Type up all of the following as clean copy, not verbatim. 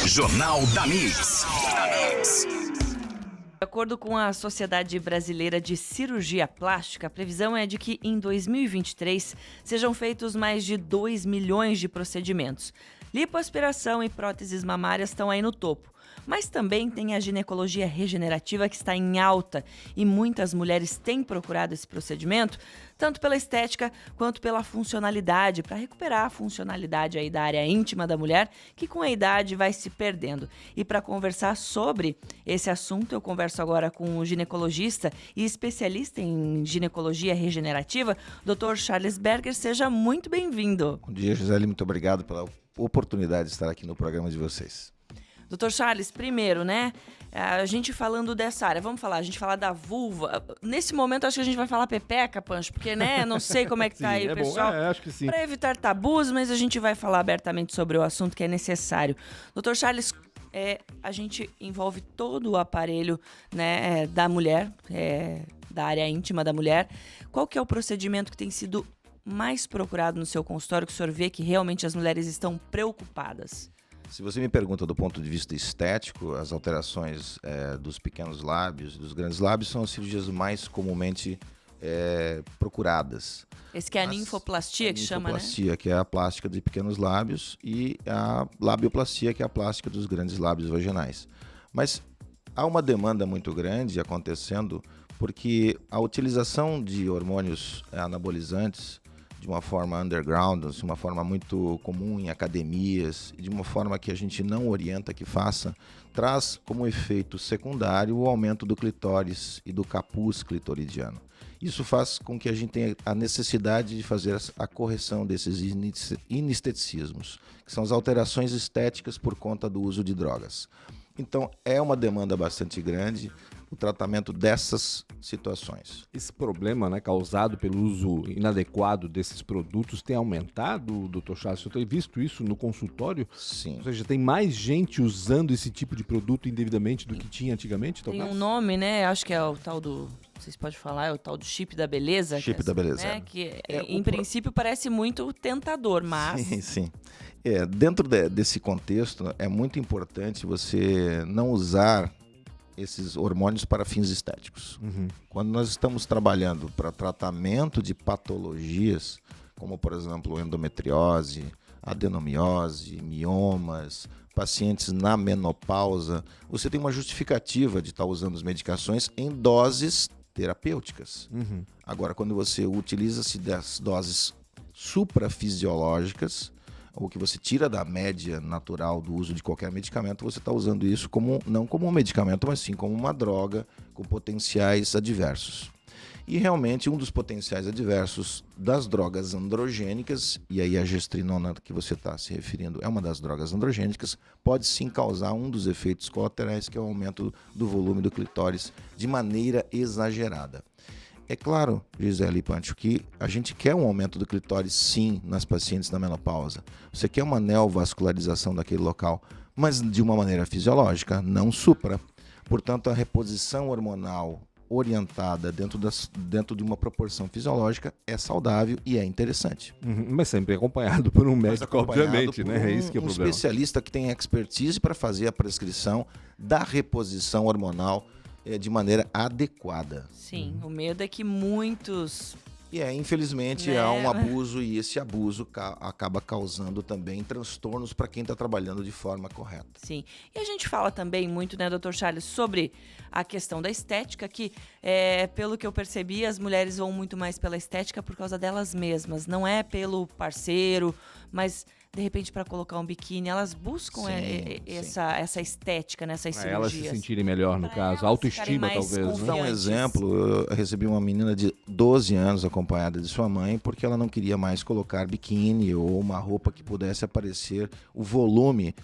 Jornal da Mix. De acordo com a Sociedade Brasileira de Cirurgia Plástica, a previsão é de que em 2023 sejam feitos mais de 2 milhões de procedimentos. Lipoaspiração e próteses mamárias estão aí no topo. Mas também tem a ginecologia regenerativa que está em alta e muitas mulheres têm procurado esse procedimento, tanto pela estética quanto pela funcionalidade, para recuperar a funcionalidade aí da área íntima da mulher, que com a idade vai se perdendo. E para conversar sobre esse assunto, eu converso agora com o ginecologista e especialista em ginecologia regenerativa, Dr. Charles Berger. Seja muito bem-vindo. Bom dia, Gisele. Muito obrigado pela oportunidade de estar aqui no programa de vocês. Dr. Charles, primeiro, né, a gente falando dessa área, vamos falar, a gente falar da vulva. Nesse momento, acho que a gente vai falar pepeca, Pancho, porque, né, não sei como é que tá aí o pessoal. Bom, acho que sim. Para evitar tabus, mas a gente vai falar abertamente sobre o assunto que é necessário. Dr. Charles, a gente envolve todo o aparelho, né, da mulher, da área íntima da mulher. Qual que é o procedimento que tem sido mais procurado no seu consultório, que o senhor vê que realmente as mulheres estão preocupadas? Se você me pergunta do ponto de vista estético, as alterações dos pequenos lábios, dos grandes lábios, são as cirurgias mais comumente procuradas. Esse que é a ninfoplastia, que chama, né? A ninfoplastia, que é a plástica de pequenos lábios, e a labioplastia, que é a plástica dos grandes lábios vaginais. Mas há uma demanda muito grande acontecendo porque a utilização de hormônios anabolizantes de uma forma underground, de uma forma muito comum em academias, de uma forma que a gente não orienta que faça, traz como efeito secundário o aumento do clitóris e do capuz clitoridiano. Isso faz com que a gente tenha a necessidade de fazer a correção desses inesteticismos, que são as alterações estéticas por conta do uso de drogas. Então, é uma demanda bastante grande o tratamento dessas situações. Esse problema, né, causado pelo uso inadequado desses produtos tem aumentado, Dr. Charles? Você tem visto isso no consultório? Sim. Ou seja, tem mais gente usando esse tipo de produto indevidamente do que tinha antigamente? Tem um nome, né? Acho que é o tal do... Vocês podem falar, é o tal do chip da beleza. Chip da beleza. Né? Que em princípio parece muito tentador, mas... Sim. Dentro desse contexto, é muito importante você não usar esses hormônios para fins estéticos. Uhum. Quando nós estamos trabalhando para tratamento de patologias, como por exemplo endometriose, adenomiose, miomas, pacientes na menopausa, você tem uma justificativa de estar usando as medicações em doses terapêuticas. Uhum. Agora, quando você utiliza-se das doses suprafisiológicas, ou que você tira da média natural do uso de qualquer medicamento, você está usando isso não como um medicamento, mas sim como uma droga com potenciais adversos. E realmente um dos potenciais adversos das drogas androgênicas, e aí a gestrinona que você está se referindo é uma das drogas androgênicas, pode sim causar um dos efeitos colaterais, que é o aumento do volume do clitóris de maneira exagerada. É claro, Gisele e Pancho, que a gente quer um aumento do clitóris sim nas pacientes na menopausa. Você quer uma neovascularização daquele local, mas de uma maneira fisiológica, não supra. Portanto, a reposição hormonal orientada dentro de uma proporção fisiológica é saudável e é interessante. Uhum, mas sempre acompanhado por um médico, obviamente, né? É isso que é o problema. Especialista que tem expertise para fazer a prescrição da reposição hormonal de maneira adequada. Sim, o medo é que muitos... infelizmente, há um abuso e esse abuso acaba causando também transtornos para quem está trabalhando de forma correta. Sim, e a gente fala também muito, né, Dr. Charles, sobre a questão da estética, que, pelo que eu percebi, as mulheres vão muito mais pela estética por causa delas mesmas, não é pelo parceiro, mas... De repente, para colocar um biquíni, elas buscam essa estética nessa cirurgia. Elas se sentirem melhor, no caso. Autoestima, talvez. Vou dar um exemplo. Eu recebi uma menina de 12 anos acompanhada de sua mãe porque ela não queria mais colocar biquíni ou uma roupa que pudesse aparecer o volume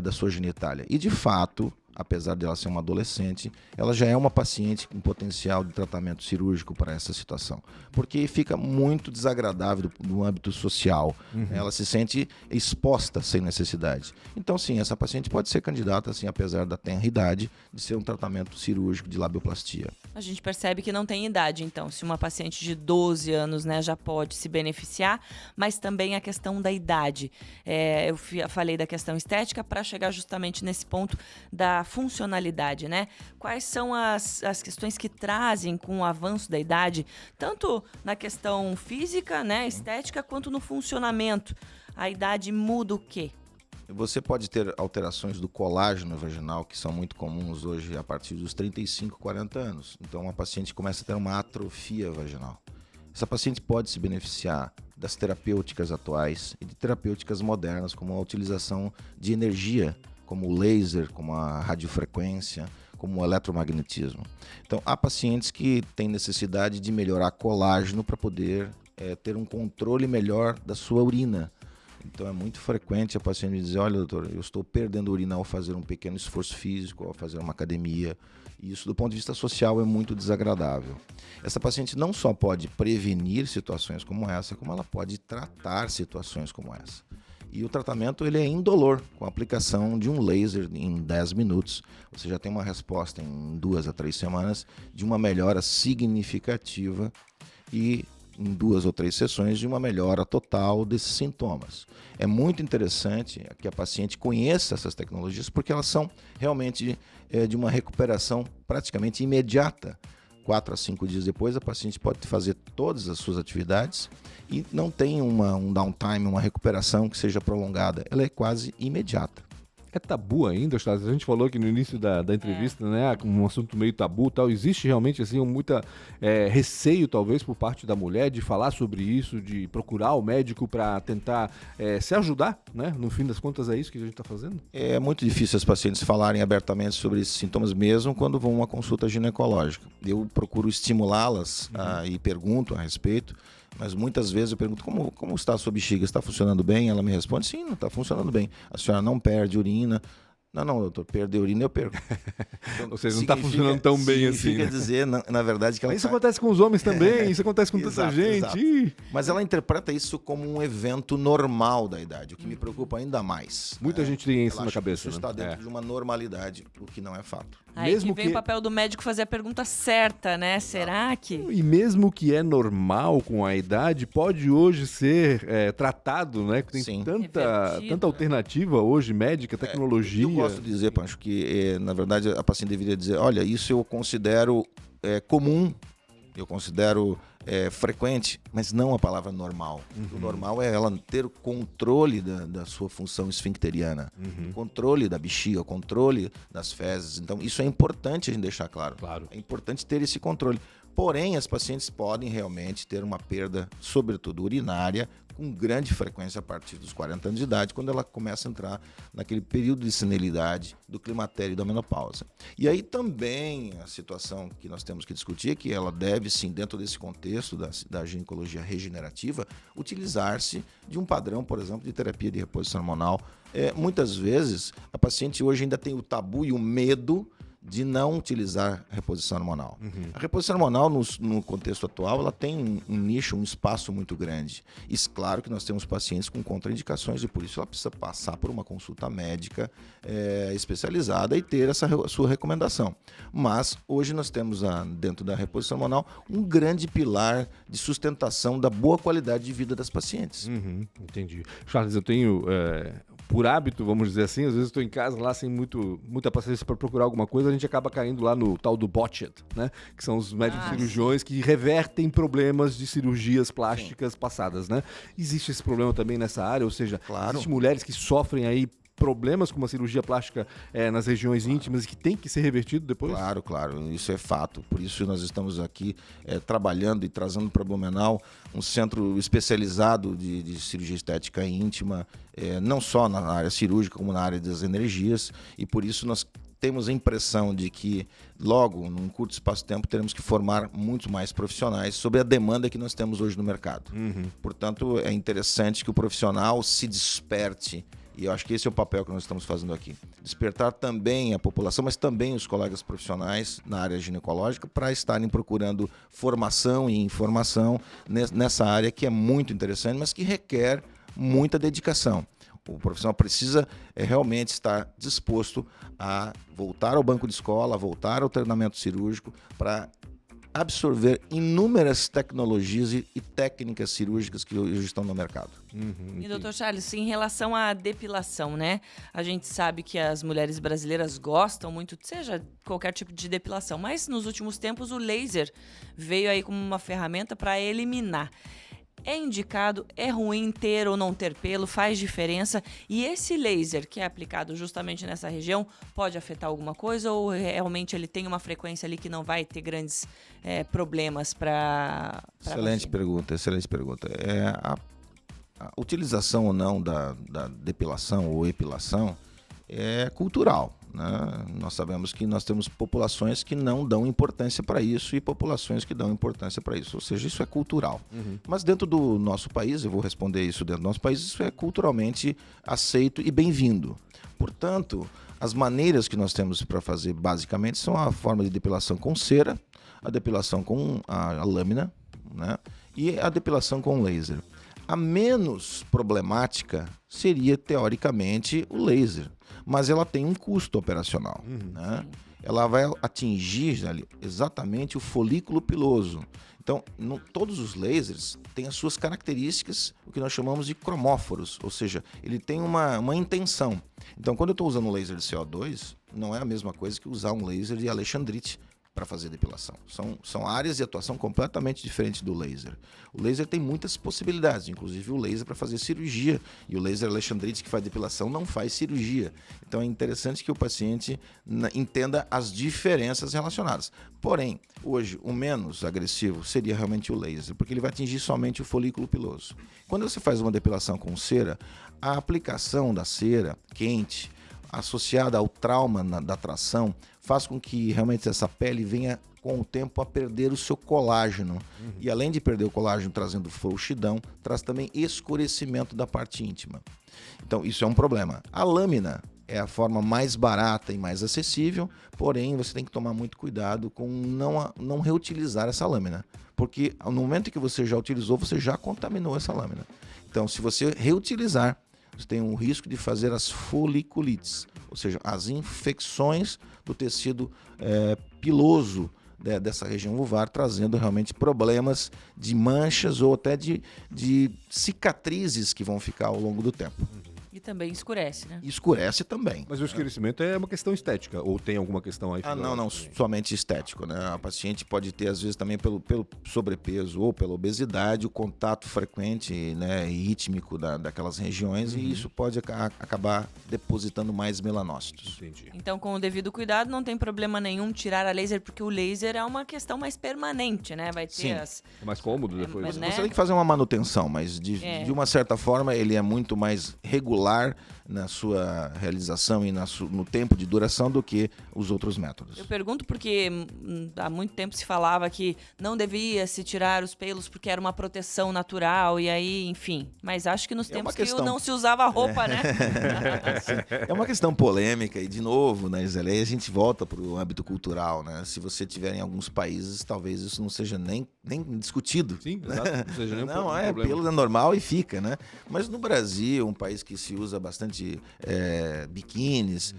da sua genitália. E, de fato, apesar de ela ser uma adolescente, ela já é uma paciente com potencial de tratamento cirúrgico para essa situação, porque fica muito desagradável no âmbito social, ela se sente exposta sem necessidade. Então, sim, essa paciente pode ser candidata, assim, apesar da tenra idade, de ser um tratamento cirúrgico de labioplastia. A gente percebe que não tem idade, então, se uma paciente de 12 anos, né, já pode se beneficiar, mas também a questão da idade. Eu falei da questão estética para chegar justamente nesse ponto da funcionalidade, né? Quais são as questões que trazem com o avanço da idade, tanto na questão física, né, estética, quanto no funcionamento? A idade muda o quê? Você pode ter alterações do colágeno vaginal, que são muito comuns hoje a partir dos 35, 40 anos. Então, uma paciente começa a ter uma atrofia vaginal. Essa paciente pode se beneficiar das terapêuticas atuais e de terapêuticas modernas, como a utilização de energia, como o laser, como a radiofrequência, como o eletromagnetismo. Então, há pacientes que têm necessidade de melhorar colágeno para poder ter um controle melhor da sua urina. Então, é muito frequente a paciente me dizer: olha, doutor, eu estou perdendo urina ao fazer um pequeno esforço físico, ao fazer uma academia. E isso, do ponto de vista social, é muito desagradável. Essa paciente não só pode prevenir situações como essa, como ela pode tratar situações como essa. E o tratamento ele é indolor, com a aplicação de um laser em 10 minutos. Você já tem uma resposta em 2 a 3 semanas de uma melhora significativa e em 2 ou 3 sessões de uma melhora total desses sintomas. É muito interessante que a paciente conheça essas tecnologias porque elas são realmente de uma recuperação praticamente imediata. 4 a 5 dias depois, a paciente pode fazer todas as suas atividades e não tem um downtime, uma recuperação que seja prolongada. Ela é quase imediata. É tabu ainda, Charles? A gente falou aqui no início da entrevista, né? Um assunto meio tabu e tal. Existe realmente, assim, muita receio, talvez, por parte da mulher de falar sobre isso, de procurar o médico para tentar se ajudar, né? No fim das contas, é isso que a gente está fazendo? É muito difícil as pacientes falarem abertamente sobre esses sintomas, mesmo quando vão a uma consulta ginecológica. Eu procuro estimulá-las e pergunto a respeito. Mas muitas vezes eu pergunto: como está a sua bexiga? Está funcionando bem? Ela me responde: sim, não está funcionando bem. A senhora não perde urina. Não, doutor, perder urina eu perco. Então, ou seja, não está funcionando tão bem assim. Significa dizer, na verdade, que ela... Isso acontece com os homens também, isso acontece com tanta gente. Exato. Mas ela interpreta isso como um evento normal da idade, o que me preocupa ainda mais. Muita gente tem isso na cabeça. Isso está dentro de uma normalidade, o que não é fato. Aí mesmo que vem o papel do médico fazer a pergunta certa, né? Será que... E mesmo que é normal com a idade, pode hoje ser tratado, né? Tem tanta alternativa hoje, médica, tecnologia. Eu gosto de dizer, Pancho, que na verdade a paciente deveria dizer: olha, isso eu considero comum, eu considero frequente, mas não a palavra normal. O normal é ela ter o controle da sua função esfincteriana, o controle da bexiga, o controle das fezes. Então, isso é importante a gente deixar claro. É importante ter esse controle. Porém, as pacientes podem realmente ter uma perda, sobretudo urinária, com grande frequência a partir dos 40 anos de idade, quando ela começa a entrar naquele período de senilidade do climatério e da menopausa. E aí também a situação que nós temos que discutir é que ela deve, sim, dentro desse contexto da ginecologia regenerativa, utilizar-se de um padrão, por exemplo, de terapia de reposição hormonal. Muitas vezes, a paciente hoje ainda tem o tabu e o medo de não utilizar reposição hormonal. A reposição hormonal, no contexto atual, ela tem um nicho, um espaço muito grande. E claro que nós temos pacientes com contraindicações e por isso ela precisa passar por uma consulta médica especializada e ter essa sua recomendação. Mas hoje nós temos dentro da reposição hormonal um grande pilar de sustentação da boa qualidade de vida das pacientes. Entendi. Charles, eu tenho... por hábito, vamos dizer assim, às vezes estou em casa lá sem muita paciência para procurar alguma coisa, a gente acaba caindo lá no tal do botched, né? Que são os médicos cirurgiões que revertem problemas de cirurgias plásticas passadas, né? Existe esse problema também nessa área, ou seja, existem mulheres que sofrem aí problemas com uma cirurgia plástica nas regiões íntimas que tem que ser revertido depois? Claro, isso é fato. Por isso nós estamos aqui trabalhando e trazendo para Blumenau um centro especializado de cirurgia estética íntima, não só na área cirúrgica, como na área das energias, e por isso nós temos a impressão de que logo, num curto espaço de tempo, teremos que formar muito mais profissionais sobre a demanda que nós temos hoje no mercado. Portanto, é interessante que o profissional se desperte E eu acho que esse é o papel que nós estamos fazendo aqui. Despertar também a população, mas também os colegas profissionais na área ginecológica para estarem procurando formação e informação nessa área que é muito interessante, mas que requer muita dedicação. O profissional precisa realmente estar disposto a voltar ao banco de escola, a voltar ao treinamento cirúrgico para absorver inúmeras tecnologias e técnicas cirúrgicas que hoje estão no mercado. E, doutor Charles, em relação à depilação, né? A gente sabe que as mulheres brasileiras gostam muito, seja qualquer tipo de depilação, mas nos últimos tempos o laser veio aí como uma ferramenta para eliminar. É indicado, é ruim ter ou não ter pelo, faz diferença. E esse laser que é aplicado justamente nessa região pode afetar alguma coisa ou realmente ele tem uma frequência ali que não vai ter grandes problemas para... Excelente pergunta. A utilização ou não da depilação ou epilação é cultural, né? Nós sabemos que nós temos populações que não dão importância para isso e populações que dão importância para isso, ou seja, isso é cultural. Mas dentro do nosso país, eu vou responder isso dentro do nosso país, isso é culturalmente aceito e bem-vindo. Portanto, as maneiras que nós temos para fazer basicamente são a forma de depilação com cera, a depilação com a lâmina, né? E a depilação com laser. A menos problemática seria, teoricamente, o laser, mas ela tem um custo operacional. Né? Ela vai atingir ali, exatamente o folículo piloso. Então, todos os lasers têm as suas características, o que nós chamamos de cromóforos, ou seja, ele tem uma intenção. Então, quando eu estou usando um laser de CO2, não é a mesma coisa que usar um laser de alexandrite para fazer depilação. São áreas de atuação completamente diferentes do laser. O laser tem muitas possibilidades, inclusive o laser para fazer cirurgia. E o laser alexandrite que faz depilação não faz cirurgia. Então é interessante que o paciente entenda as diferenças relacionadas. Porém, hoje, o menos agressivo seria realmente o laser, porque ele vai atingir somente o folículo piloso. Quando você faz uma depilação com cera, a aplicação da cera quente, associada ao trauma da tração, faz com que realmente essa pele venha com o tempo a perder o seu colágeno. E além de perder o colágeno trazendo frouxidão, traz também escurecimento da parte íntima. Então isso é um problema. A lâmina é a forma mais barata e mais acessível, porém você tem que tomar muito cuidado com não reutilizar essa lâmina, porque no momento que você já utilizou, você já contaminou essa lâmina. Então se você reutilizar, você tem um risco de fazer as foliculites, ou seja, as infecções do tecido piloso dessa região vulvar, trazendo realmente problemas de manchas ou até de cicatrizes que vão ficar ao longo do tempo. E também escurece, né? Escurece também. Mas o escurecimento é uma questão estética, ou tem alguma questão aí? Não, somente estético, né? A paciente pode ter, às vezes, também pelo sobrepeso ou pela obesidade, o contato frequente, né, e rítmico daquelas regiões, e isso pode acabar depositando mais melanócitos. Entendi. Então, com o devido cuidado, não tem problema nenhum tirar a laser, porque o laser é uma questão mais permanente, né? Vai ter Sim. É mais cômodo depois. mas, né? Você tem que fazer uma manutenção, mas de uma certa forma ele é muito mais regular na sua realização e no tempo de duração do que os outros métodos. Eu pergunto porque há muito tempo se falava que não devia se tirar os pelos porque era uma proteção natural e aí, enfim. Mas acho que nos tempos que não se usava roupa, né? É uma questão polêmica e, de novo, né, Gisele, aí a gente volta para o âmbito cultural, né? Se você tiver em alguns países, talvez isso não seja nem discutido. Sim, exato. Não seja nem problema. Pelo é normal e fica, né? Mas no Brasil, um país que se usa bastante biquínis,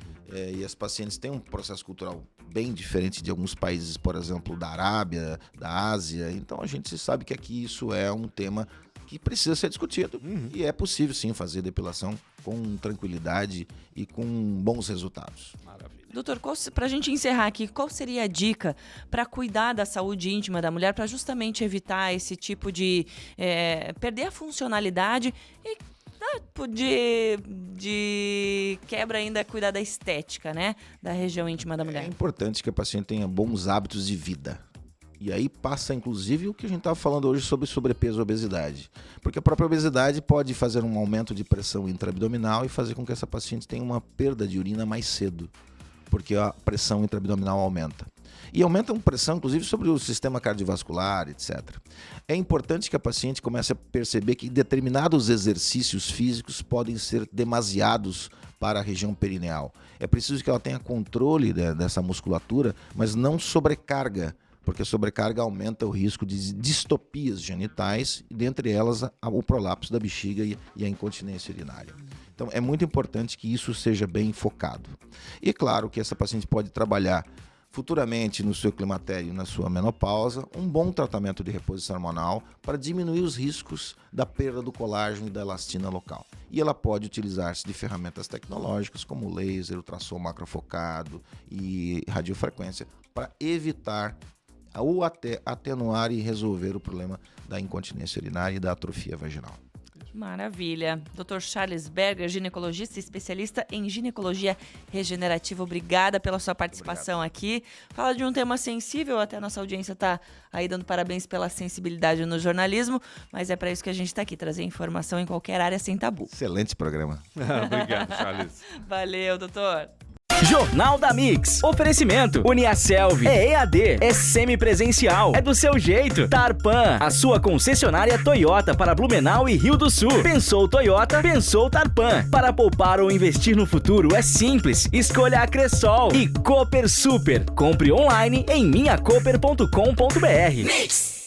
e as pacientes têm um processo cultural bem diferente de alguns países, por exemplo, da Arábia, da Ásia. Então a gente sabe que aqui isso é um tema que precisa ser discutido e é possível sim fazer depilação com tranquilidade e com bons resultados. Maravilha. Doutor, para a gente encerrar aqui, qual seria a dica para cuidar da saúde íntima da mulher, para justamente evitar esse tipo de perder a funcionalidade e de quebra ainda cuidar da estética, né? Da região íntima da mulher. É importante que a paciente tenha bons hábitos de vida. E aí passa, inclusive, o que a gente estava falando hoje sobre sobrepeso e obesidade. Porque a própria obesidade pode fazer um aumento de pressão intraabdominal e fazer com que essa paciente tenha uma perda de urina mais cedo. porque a pressão intraabdominal aumenta. E aumenta a pressão, inclusive, sobre o sistema cardiovascular, etc. É importante que a paciente comece a perceber que determinados exercícios físicos podem ser demasiados para a região perineal. É preciso que ela tenha controle dessa musculatura, mas não sobrecarga, porque a sobrecarga aumenta o risco de distopias genitais, e dentre elas o prolapso da bexiga e a incontinência urinária. Então é muito importante que isso seja bem focado. E claro que essa paciente pode trabalhar futuramente no seu climatério e na sua menopausa, um bom tratamento de reposição hormonal para diminuir os riscos da perda do colágeno e da elastina local. E ela pode utilizar-se de ferramentas tecnológicas como laser, ultrassom macrofocado e radiofrequência para evitar ou até atenuar e resolver o problema da incontinência urinária e da atrofia vaginal. Maravilha. Dr. Charles Berger, ginecologista e especialista em ginecologia regenerativa. Obrigada pela sua participação aqui. Fala de um tema sensível, até a nossa audiência está aí dando parabéns pela sensibilidade no jornalismo, mas é para isso que a gente está aqui, trazer informação em qualquer área sem tabu. Excelente programa. Obrigado, Charles. Valeu, doutor. Jornal da Mix. Oferecimento. Uniaselv. É EAD. É semipresencial. É do seu jeito. Tarpan. A sua concessionária Toyota para Blumenau e Rio do Sul. Pensou Toyota, pensou Tarpan. Para poupar ou investir no futuro é simples. Escolha a Cressol. E Cooper Super. Compre online em minhacoper.com.br.